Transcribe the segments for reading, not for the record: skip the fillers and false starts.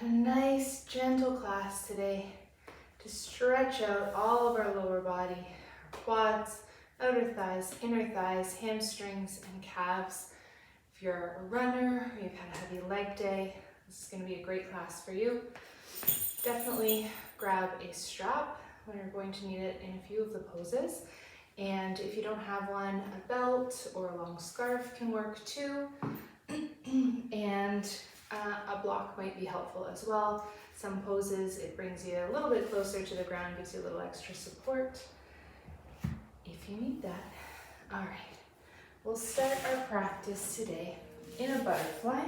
A nice gentle class today to stretch out all of our lower body, our quads, outer thighs, inner thighs, hamstrings, and calves. If you're a runner or you've had a heavy leg day, this is going to be a great class for you. Definitely grab a strap when you're going to need it in a few of the poses. And if you don't have one, a belt or a long scarf can work too. And a block might be helpful as well. Some poses, it brings you a little bit closer to the ground, gives you a little extra support if you need that. All right, we'll start our practice today in a butterfly.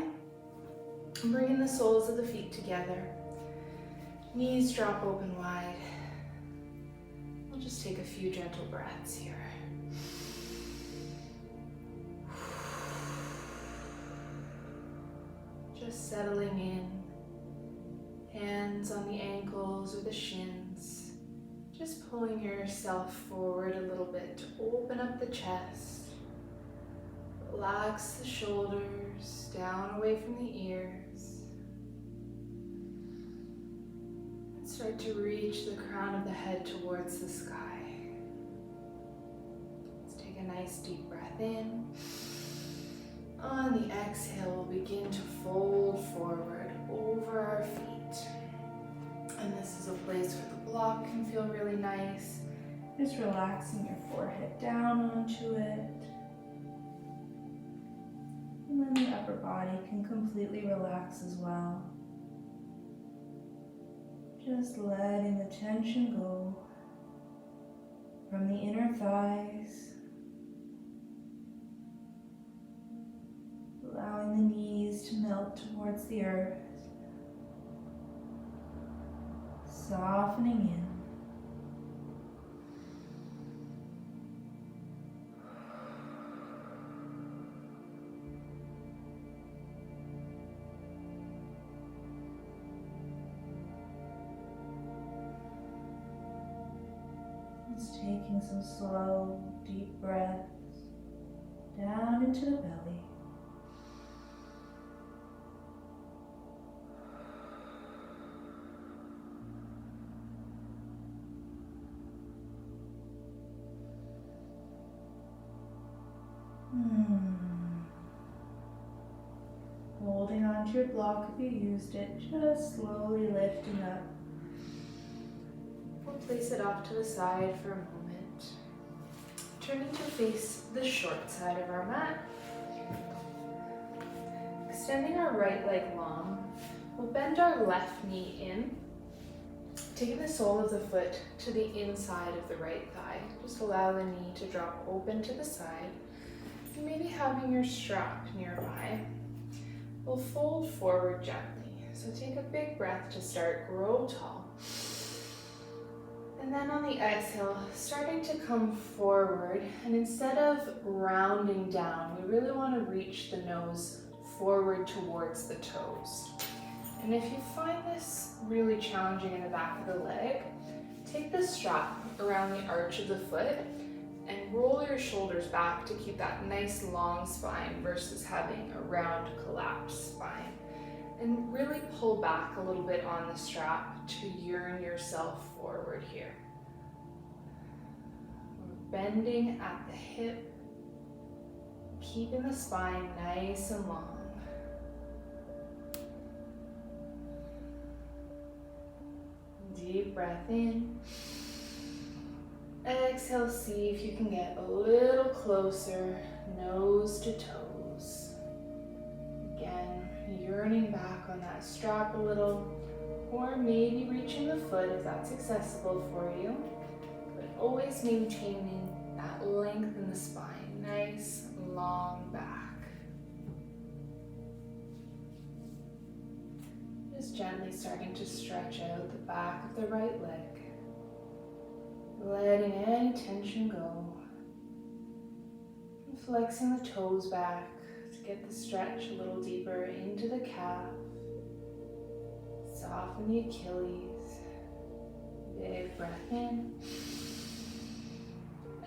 Bringing the soles of the feet together. Knees drop open wide. We'll just take a few gentle breaths here. Just settling in, hands on the ankles or the shins. Just pulling yourself forward a little bit to open up the chest. Relax the shoulders, down away from the ears. And start to reach the crown of the head towards the sky. Let's take a nice deep breath in. On the exhale, we'll begin to fold forward over our feet. And this is a place where the block can feel really nice. Just relaxing your forehead down onto it. And then the upper body can completely relax as well. Just letting the tension go from the inner thighs. Allowing the knees to melt towards the earth. Softening in. Just taking some slow, deep breaths down into the belly. Holding onto your block if you used it, just slowly lifting up. We'll place it off to the side for a moment. Turning to face the short side of our mat. Extending our right leg long, we'll bend our left knee in, taking the sole of the foot to the inside of the right thigh. Just allow the knee to drop open to the side. And maybe having your strap nearby. We'll fold forward gently. So take a big breath to start, grow tall. And then on the exhale, starting to come forward. And instead of rounding down, we really want to reach the nose forward towards the toes. And if you find this really challenging in the back of the leg, take the strap around the arch of the foot and roll your shoulders back to keep that nice long spine versus having a round collapsed spine. And really pull back a little bit on the strap to yearn yourself forward here. We're bending at the hip, keeping the spine nice and long. Deep breath in. Exhale, see if you can get a little closer, nose to toes. Again, yearning back on that strap a little, or maybe reaching the foot if that's accessible for you, but always maintaining that length in the spine, nice, long back. Just gently starting to stretch out the back of the right leg. Letting any tension go. And flexing the toes back to get the stretch a little deeper into the calf. Soften the Achilles. Big breath in.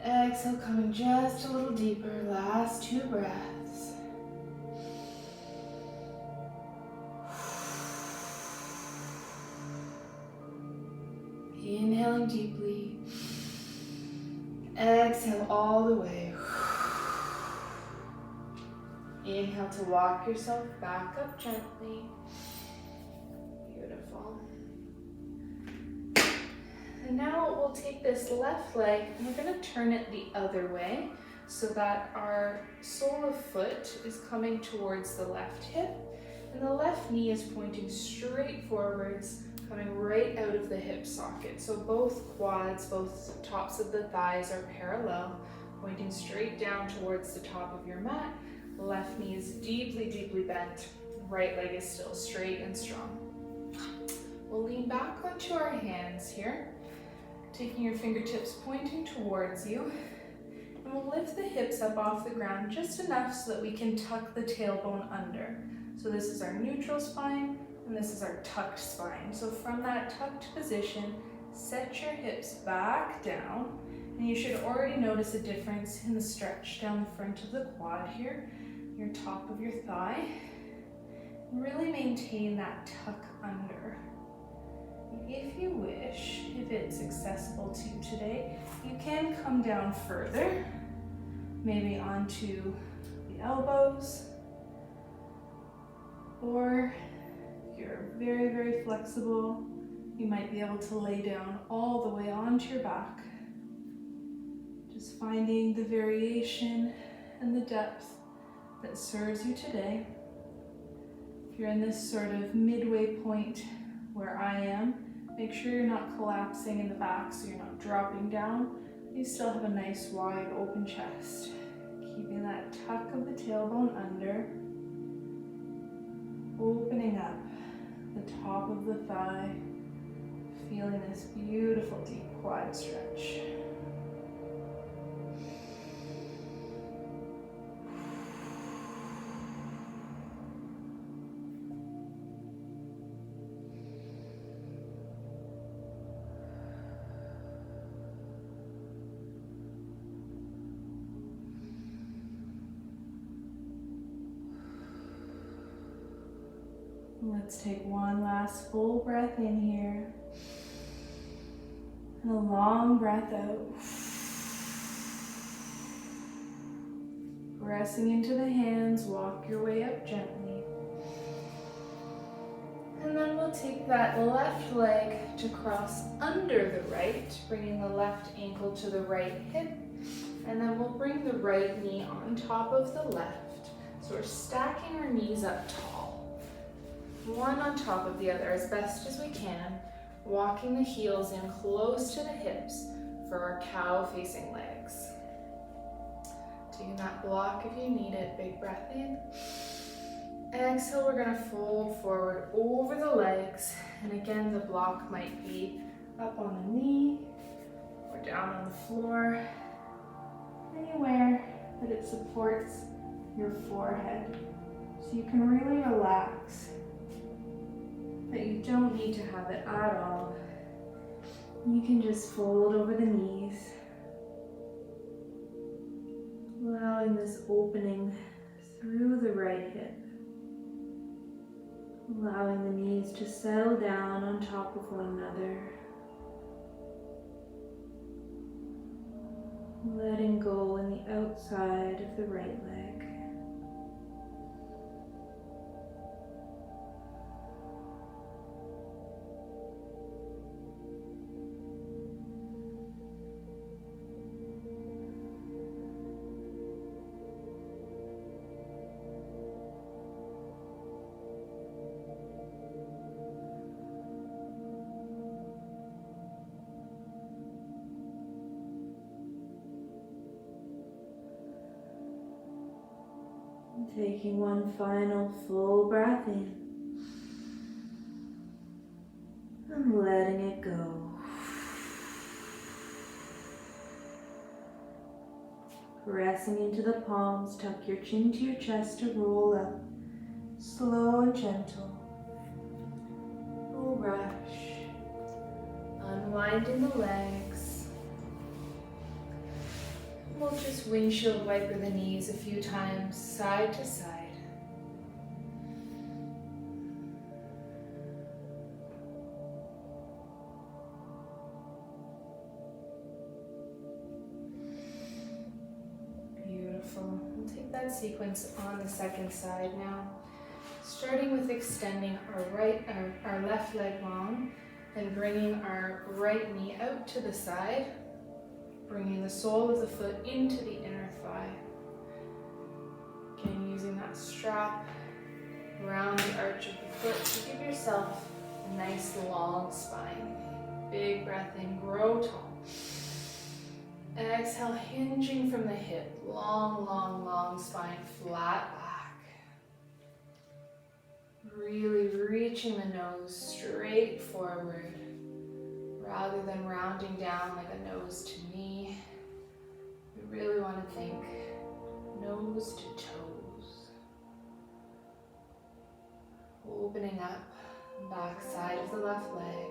Exhale, coming just a little deeper. Last 2 breaths. deeply. Exhale all the way. Inhale to walk yourself back up gently. Beautiful. And now we'll take this left leg and we're going to turn it the other way so that our sole of foot is coming towards the left hip and the left knee is pointing straight forwards, coming right out of the hip socket. So both quads, both tops of the thighs are parallel, pointing straight down towards the top of your mat. Left knee is deeply, deeply bent. Right leg is still straight and strong. We'll lean back onto our hands here, taking your fingertips pointing towards you. And we'll lift the hips up off the ground just enough so that we can tuck the tailbone under. So this is our neutral spine and this is our tucked spine. So from that tucked position, set your hips back down. And you should already notice a difference in the stretch down the front of the quad here, your top of your thigh. And really maintain that tuck under. If you wish, if it's accessible to you today, you can come down further, maybe onto the elbows, or if you're very, very flexible, you might be able to lay down all the way onto your back, just finding the variation and the depth that serves you today. If you're in this sort of midway point where I am, make sure you're not collapsing in the back so you're not dropping down. You still have a nice wide open chest. Keeping that tuck of the tailbone under. Opening up the top of the thigh. Feeling this beautiful deep quad stretch. Let's take one last full breath in here. And a long breath out. Pressing into the hands, walk your way up gently. And then we'll take that left leg to cross under the right, bringing the left ankle to the right hip. And then we'll bring the right knee on top of the left. So we're stacking our knees up tall, one on top of the other as best as we can, walking the heels in close to the hips for our cow facing legs. Taking that block if you need it, big breath in. Exhale, we're gonna fold forward over the legs. And again, the block might be up on the knee or down on the floor, anywhere that it supports your forehead. So you can really relax, but you don't need to have it at all. You can just fold over the knees, allowing this opening through the right hip, allowing the knees to settle down on top of one another, letting go in the outside of the right leg. Taking one final full breath in and letting it go. Pressing into the palms, tuck your chin to your chest to roll up, slow and gentle. No rush. Unwinding the legs. We'll just windshield wiper the knees a few times, side to side. Beautiful. We'll take that sequence on the second side now. Starting with extending our left leg long and bringing our right knee out to the side, bringing the sole of the foot into the inner thigh. Again, using that strap around the arch of the foot to give yourself a nice long spine. Big breath in, grow tall. Exhale, hinging from the hip, long, long, long spine, flat back. Really reaching the nose straight forward, rather than rounding down like a nose to knee. We really want to think nose to toes. Opening up the back side of the left leg.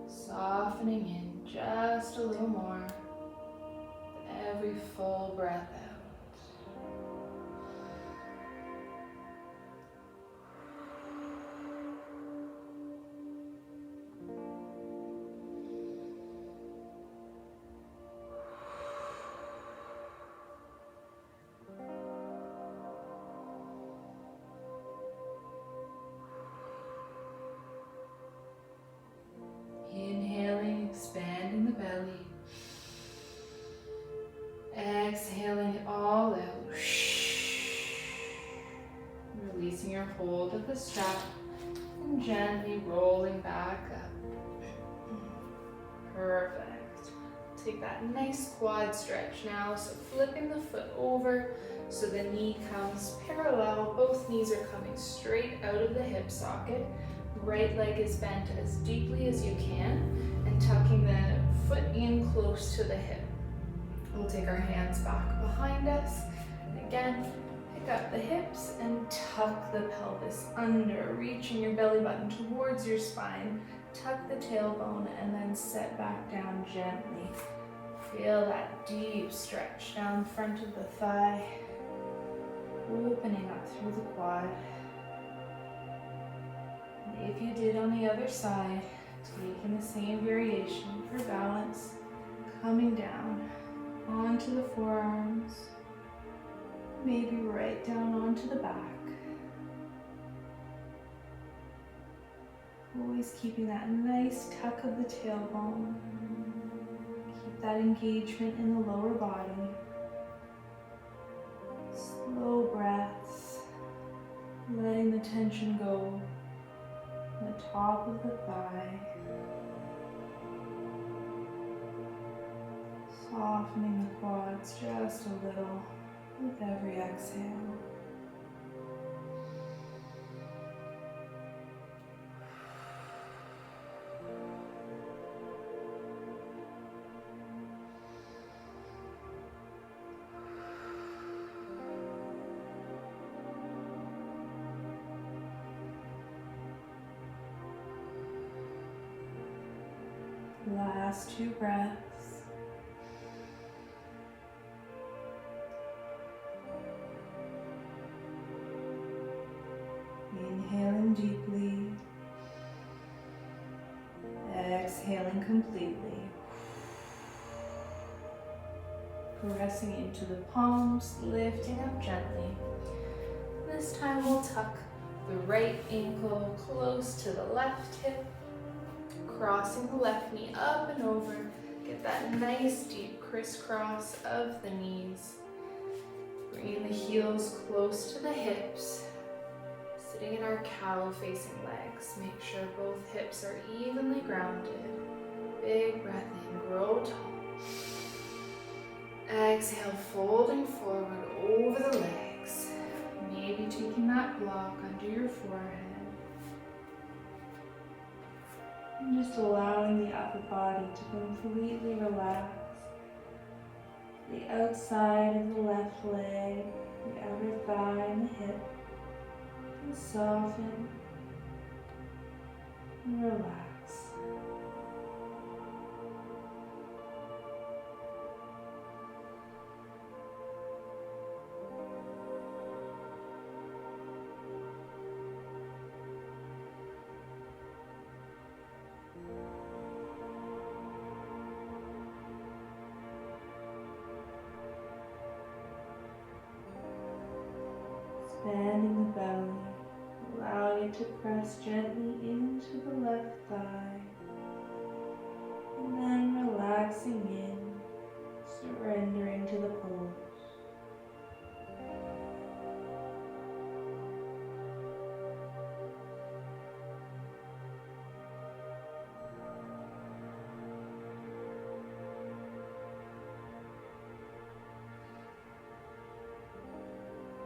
Softening in just a little more with every full breath out. Inhaling, expanding the belly. Exhaling it all out. Releasing your hold of the strap and gently rolling back up. Perfect. Take that nice quad stretch now. So flipping the foot over so the knee comes parallel. Both knees are coming straight out of the hip socket. Right leg is bent as deeply as you can and tucking the foot in close to the hip. We'll take our hands back behind us. And again, pick up the hips and tuck the pelvis under, reaching your belly button towards your spine. Tuck the tailbone and then set back down gently. Feel that deep stretch down the front of the thigh, opening up through the quad. If you did on the other side, taking the same variation for balance, coming down onto the forearms, maybe right down onto the back. Always keeping that nice tuck of the tailbone. Keep that engagement in the lower body. Slow breaths, letting the tension go. The top of the thigh, softening the quads just a little with every exhale. Last 2 breaths. Inhaling deeply. Exhaling completely. Pressing into the palms, lifting up gently. This time we'll tuck the right ankle close to the left hip. Crossing the left knee up and over. Get that nice deep crisscross of the knees. Bringing the heels close to the hips. Sitting in our cow facing legs. Make sure both hips are evenly grounded. Big breath in, grow tall. Exhale, folding forward over the legs. Maybe taking that block under your forehead. And just allowing the upper body to completely relax. The outside of the left leg, the outer thigh and the hip. And soften and relax. Expanding the belly, allowing it to press gently into the left thigh. And then relaxing in, surrendering to the pose.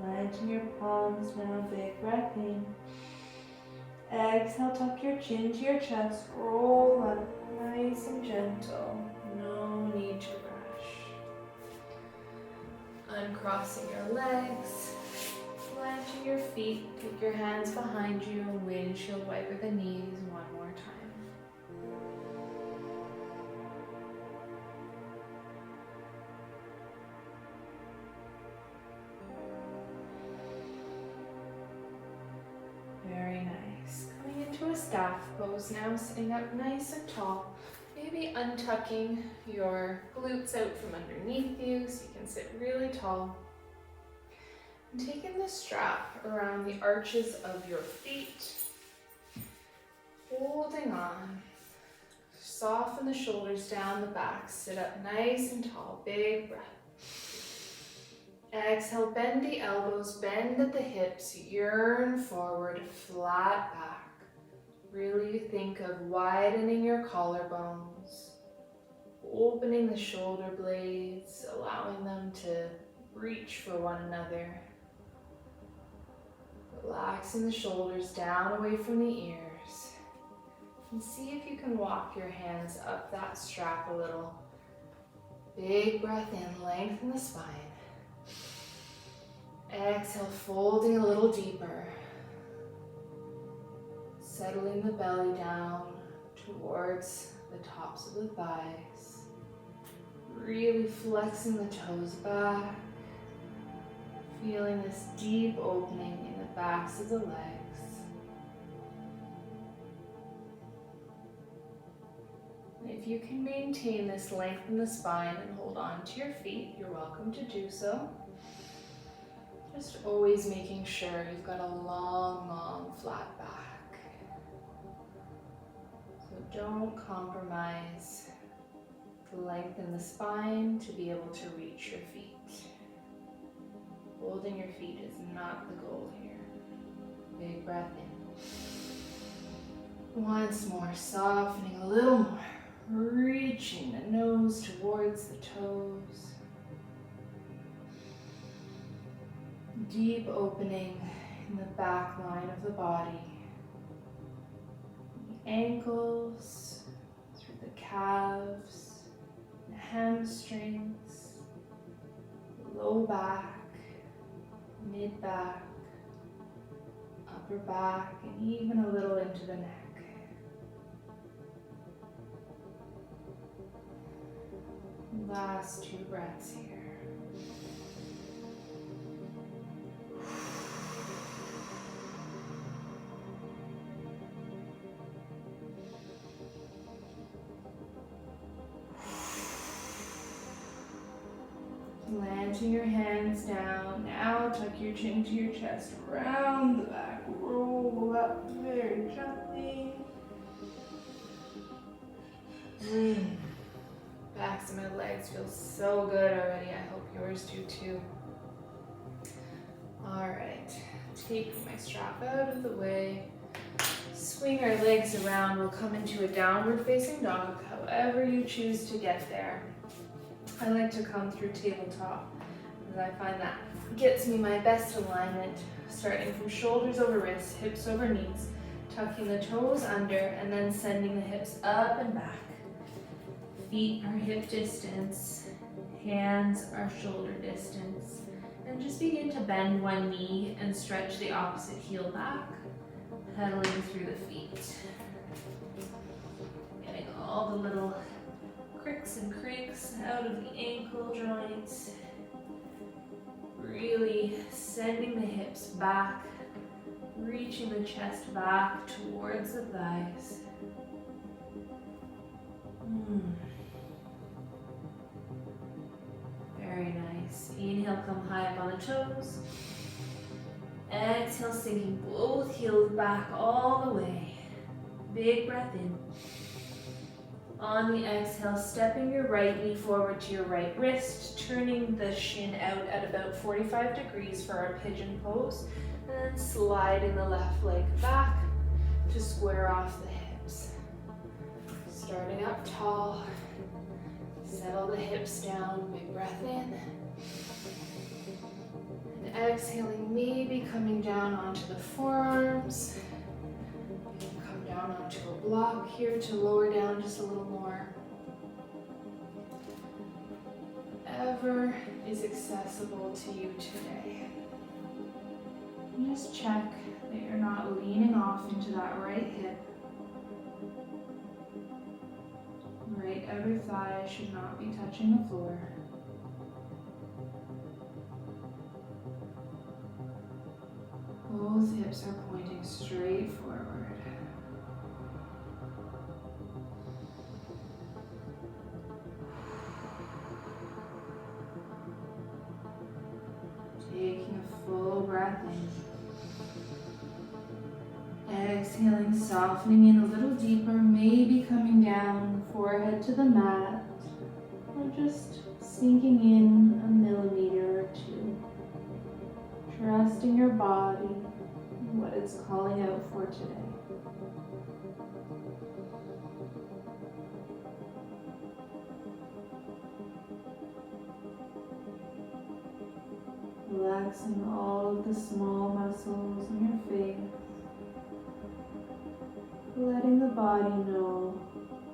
Planting your palms now, big breath in. Exhale, tuck your chin to your chest, roll up, nice and gentle. No need to rush. Uncrossing your legs, planting your feet, take your hands behind you, and windshield wiper the knees one more time. Very nice. Coming into a staff pose now, sitting up nice and tall. Maybe untucking your glutes out from underneath you so you can sit really tall. And taking the strap around the arches of your feet. Holding on. Soften the shoulders down the back. Sit up nice and tall. Big breath. Exhale, bend the elbows, bend at the hips, yearn forward, flat back. Really think of widening your collarbones, opening the shoulder blades, allowing them to reach for one another. Relaxing the shoulders down away from the ears. And see if you can walk your hands up that strap a little. Big breath in, lengthen the spine. Exhale, folding a little deeper. Settling the belly down towards the tops of the thighs. Really flexing the toes back. Feeling this deep opening in the backs of the legs. If you can maintain this length in the spine and hold on to your feet, you're welcome to do so. Just always making sure you've got a long, long flat back. So don't compromise the length in the spine to be able to reach your feet. Holding your feet is not the goal here. Big breath in. Once more, softening a little more. Reaching the nose towards the toes. Deep opening in the back line of the body. The ankles, through the calves, the hamstrings, low back, mid back, upper back, and even a little into the neck. Last 2 breaths here. Planting your hands down. Now tuck your chin to your chest, round the back, roll up very gently. Backs of my legs feel so good already. I hope yours do too. Alright, taking my strap out of the way. Swing our legs around. We'll come into a downward facing dog, however you choose to get there. I like to come through tabletop because I find that gets me my best alignment, starting from shoulders over wrists, hips over knees, tucking the toes under, and then sending the hips up and back. Feet are hip distance, hands are shoulder distance, and just begin to bend one knee and stretch the opposite heel back, pedaling through the feet. Getting all the little cricks and creaks out of the ankle joints. Really sending the hips back, reaching the chest back towards the thighs. Very nice. Inhale, come high up on the toes. Exhale, sinking both heels back all the way. Big breath in. On the exhale, stepping your right knee forward to your right wrist, turning the shin out at about 45 degrees for our pigeon pose, and then sliding the left leg back to square off the hips. Starting up tall, settle the hips down, big breath in. And exhaling, maybe coming down onto the forearms. Come down onto a block here to lower down just a little more. Whatever is accessible to you today. And just check that you're not leaning off into that right hip. Right outer thigh should not be touching the floor. Both hips are pointing straight forward. Taking a full breath in. Exhaling, softening in a little deeper, maybe coming down, forehead to the mat, or just sinking in a millimeter or two. Trusting your body and what it's calling out for today. Relaxing all of the small muscles in your face. Letting the body know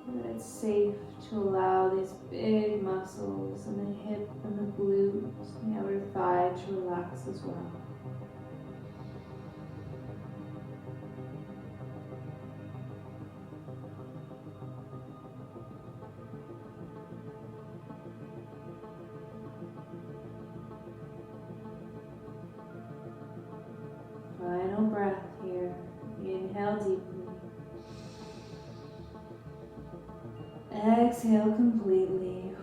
that it's safe to allow these big muscles in the hip and the glutes and the outer thigh to relax as well. Final breath here. Inhale deeply. Exhale completely.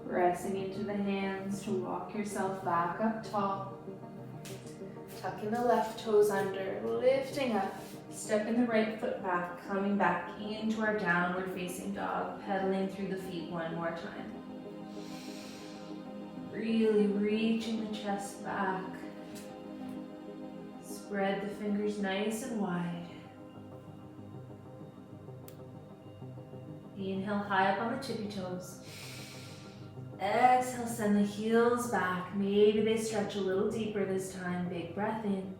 Pressing into the hands to walk yourself back up tall. Tucking the left toes under, lifting up, stepping the right foot back, coming back into our downward facing dog, pedaling through the feet one more time. Really reaching the chest back. Spread the fingers nice and wide. Inhale high up on the tippy toes. Exhale, send the heels back. Maybe they stretch a little deeper this time. Big breath in.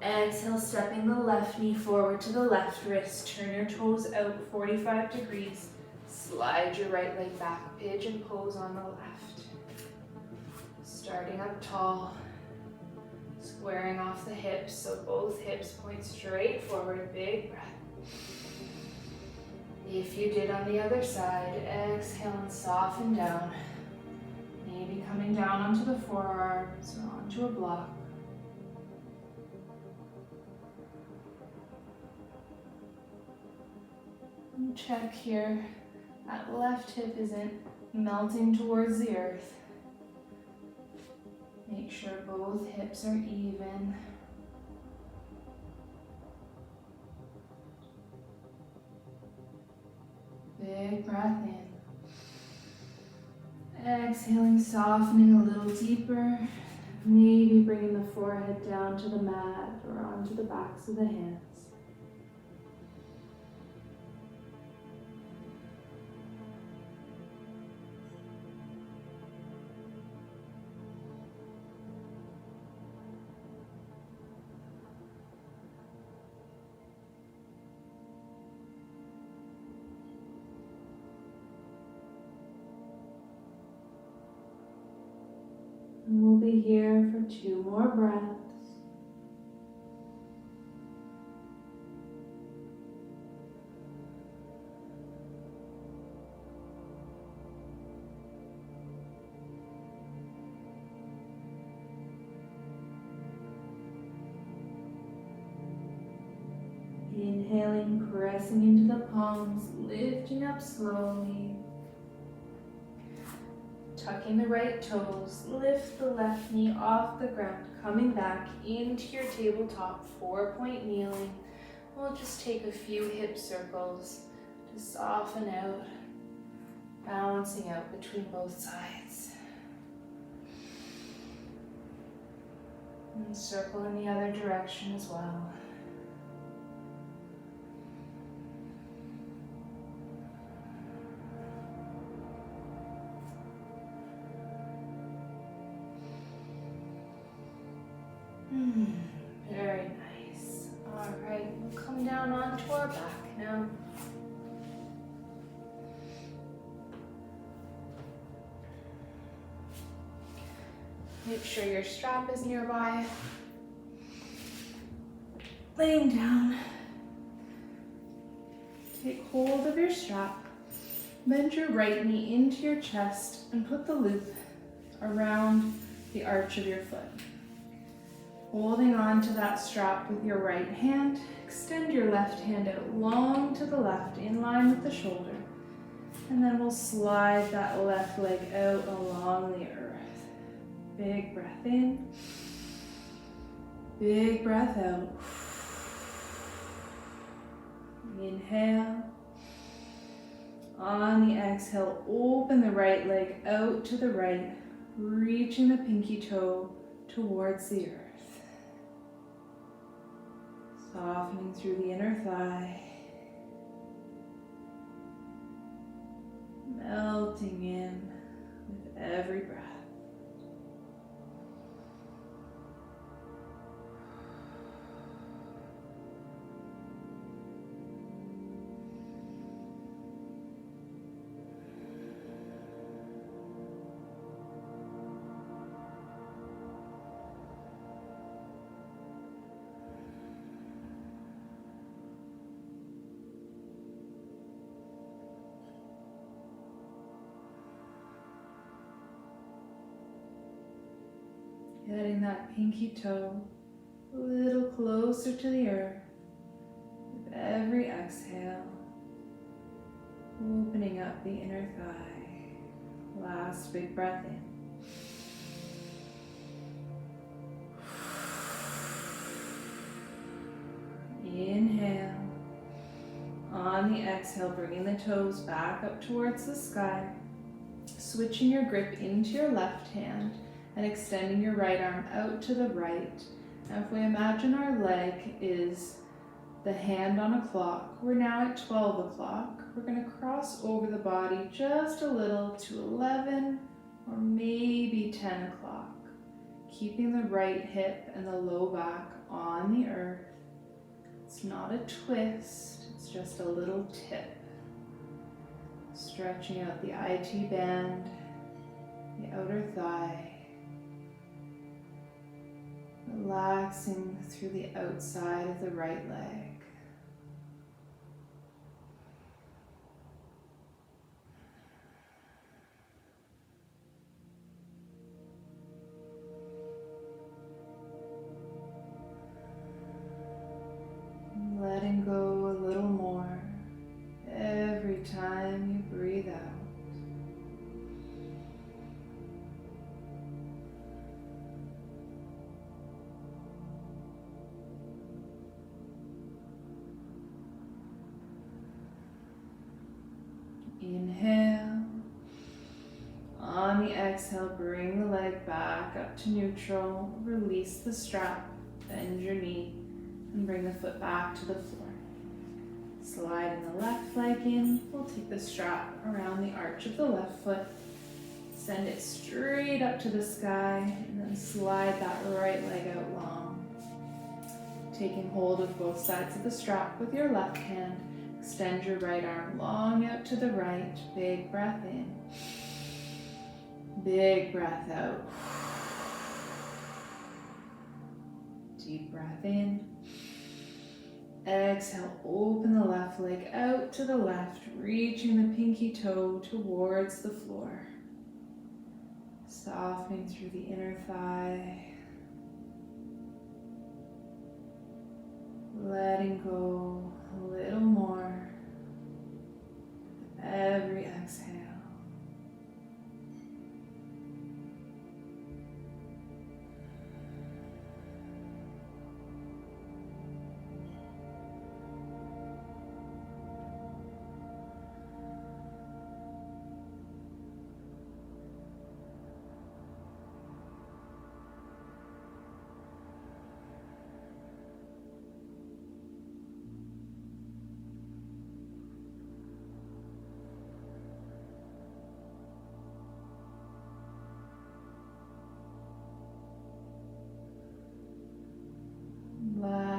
Exhale, stepping the left knee forward to the left wrist. Turn your toes out 45 degrees. Slide your right leg back. Pigeon pose on the left. Starting up tall. Squaring off the hips so both hips point straight forward. Big breath. If you did on the other side, exhale and soften down. Maybe coming down onto the forearms or onto a block. And check here, that left hip isn't melting towards the earth. Make sure both hips are even. Big breath in. Exhaling, softening a little deeper. Maybe bringing the forehead down to the mat or onto the backs of the hands. And we'll be here for 2 more breaths. Inhaling, pressing into the palms, lifting up slowly. Tucking the right toes, lift the left knee off the ground, coming back into your tabletop 4-point kneeling. We'll just take a few hip circles to soften out, balancing out between both sides. And circle in the other direction as well. Very nice. All right, we'll come down onto our back now. Make sure your strap is nearby. Laying down. Take hold of your strap. Bend your right knee into your chest and put the loop around the arch of your foot. Holding on to that strap with your right hand, extend your left hand out long to the left in line with the shoulder. And then we'll slide that left leg out along the earth. Big breath in, big breath out. Inhale. On the exhale, open the right leg out to the right, reaching the pinky toe towards the earth. Softening through the inner thigh. Melting in with every breath. Getting that pinky toe a little closer to the earth with every exhale, opening up the inner thigh. Last big breath in. Inhale. On the exhale, bringing the toes back up towards the sky, switching your grip into your left hand and extending your right arm out to the right. Now if we imagine our leg is the hand on a clock, we're now at 12 o'clock. We're going to cross over the body just a little to 11 or maybe 10 o'clock, keeping the right hip and the low back on the earth. It's not a twist, it's just a little tip. Stretching out the IT band, the outer thigh. Relaxing through the outside of the right leg. Letting go a little more every time you breathe out. Inhale. On the exhale, bring the leg back up to neutral. Release the strap, bend your knee, and bring the foot back to the floor. Sliding the left leg in, we'll take the strap around the arch of the left foot, send it straight up to the sky, and then slide that right leg out long. Taking hold of both sides of the strap with your left hand, extend your right arm long out to the right. Big breath in. Big breath out. Deep breath in. Exhale, open the left leg out to the left, reaching the pinky toe towards the floor. Softening through the inner thigh. Letting go a little more with every exhale.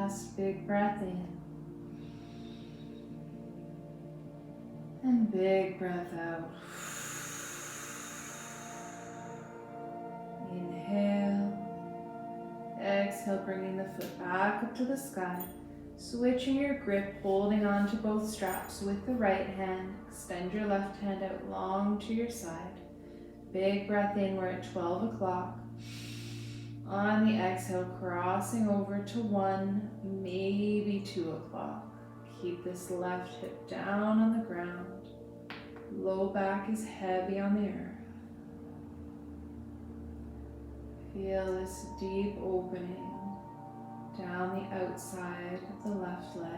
last big breath in. And big breath out. Inhale. Exhale, bringing the foot back up to the sky. Switching your grip, holding on to both straps with the right hand. Extend your left hand out long to your side. Big breath in, we're at 12 o'clock. On the exhale, crossing over to 1, maybe 2 o'clock. Keep this left hip down on the ground. Low back is heavy on the earth. Feel this deep opening down the outside of the left leg.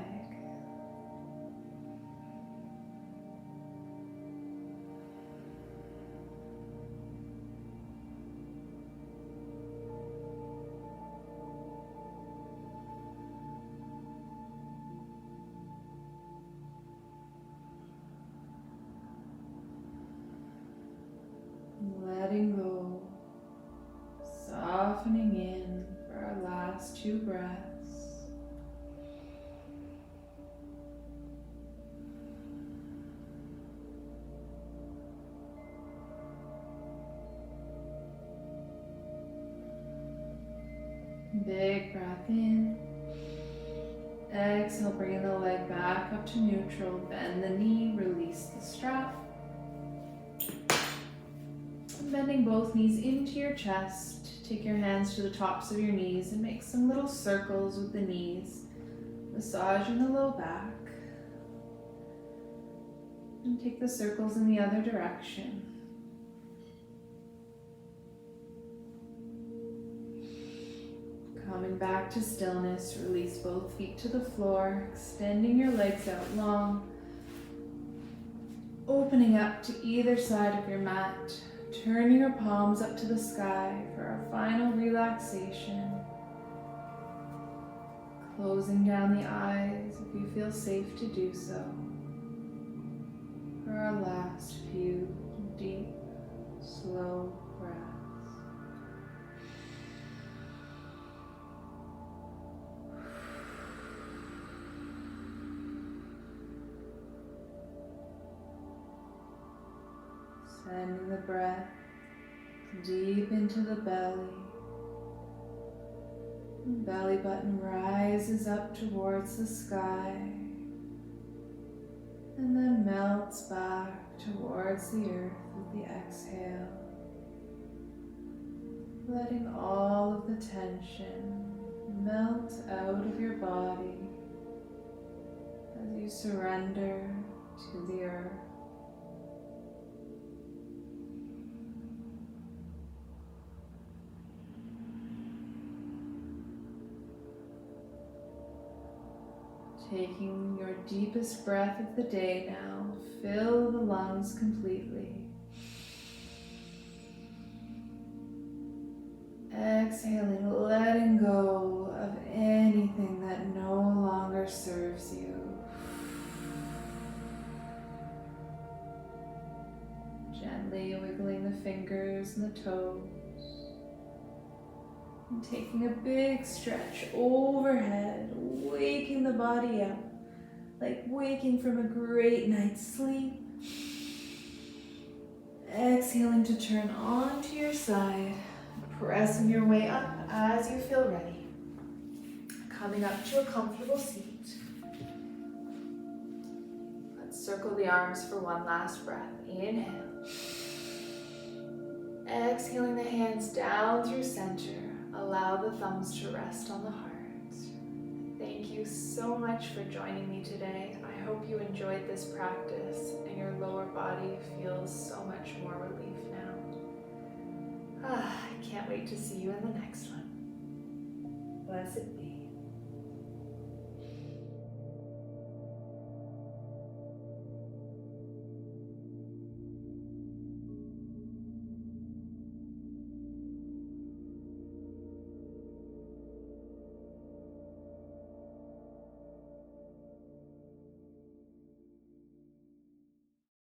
Letting go, softening in for our last 2 breaths. Big breath in. Exhale, bringing the leg back up to neutral. Bend the knee, release the strap. Bending both knees into your chest. Take your hands to the tops of your knees and make some little circles with the knees. Massaging the low back. And take the circles in the other direction. Coming back to stillness, release both feet to the floor, extending your legs out long. Opening up to either side of your mat. Turning your palms up to the sky for our final relaxation. Closing down the eyes if you feel safe to do so. For our last few deep, slow breaths. Sending the breath deep into the belly. Belly button rises up towards the sky and then melts back towards the earth with the exhale. Letting all of the tension melt out of your body as you surrender to the earth. Taking your deepest breath of the day now, fill the lungs completely. Exhaling, letting go of anything that no longer serves you. Gently wiggling the fingers and the toes. And taking a big stretch overhead, waking the body up, like waking from a great night's sleep. Exhaling to turn onto your side, pressing your way up as you feel ready. Coming up to a comfortable seat. Let's circle the arms for one last breath. Inhale. Exhaling the hands down through center. Allow the thumbs to rest on the heart. Thank you so much for joining me today. I hope you enjoyed this practice and your lower body feels so much more relief now. I can't wait to see you in the next one. Blessed be.